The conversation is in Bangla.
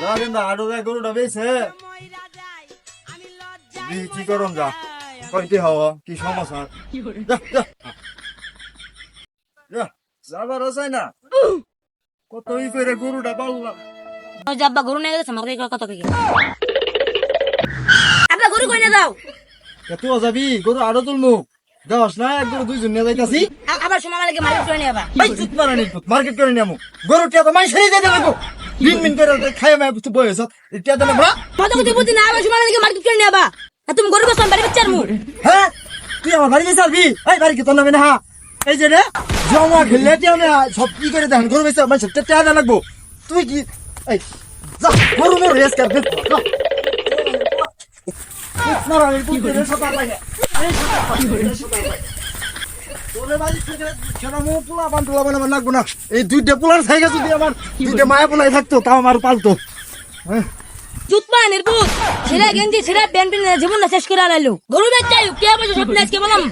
যাবেন না আরো যা গরুটা বেছে কি করুন যা কইতে হওয়া কি সমস্যা যাবার আছে না কত ই করে গরুটা পাললাম আব্বা গরু নিয়ে গেছে আমাকে কত কি আব্বা গরু কই না যাও তুই যাবি গরু আরো তুলমু যাস না এক গরু দুইজন নিয়ে যাইতাছি আবার সময় আমাকে মার্কেট করে নিয়ে আবার মার্কেট করে নিয়ে গরু টিয়া তো মাই সেরে যেতে লাগবো মিন করে খাই আমি বয়স টিয়া দেন আমরা কত কত বুঝি না আবার সময় আমাকে মার্কেট করে নিয়ে আবার তুমি গরু বেচো বাড়ি বেচার মু হ্যাঁ তুই আমার বাড়ি গেছিস এই বাড়ি কি তোর নামে না হ্যাঁ এই যে রে জমা খেললে টিয়া আমি সব কি করে দেখেন গরু বেচে আমার সত্যি টিয়া দেন লাগবো তুই কি এই যা গরু মোর রেস কর এই দুইটা পোলার সাইকেল যদি আমার দুইটা মায়া পোলাই থাকতো তাও আমার পালতো জুতমা নির্বুত ছেড়ে গেঞ্জি ছেড়ে প্যান্ট পিনে জীবন শেষ করে আলাইলো গরু বেচাই কে বসে স্বপ্ন আজকে বললাম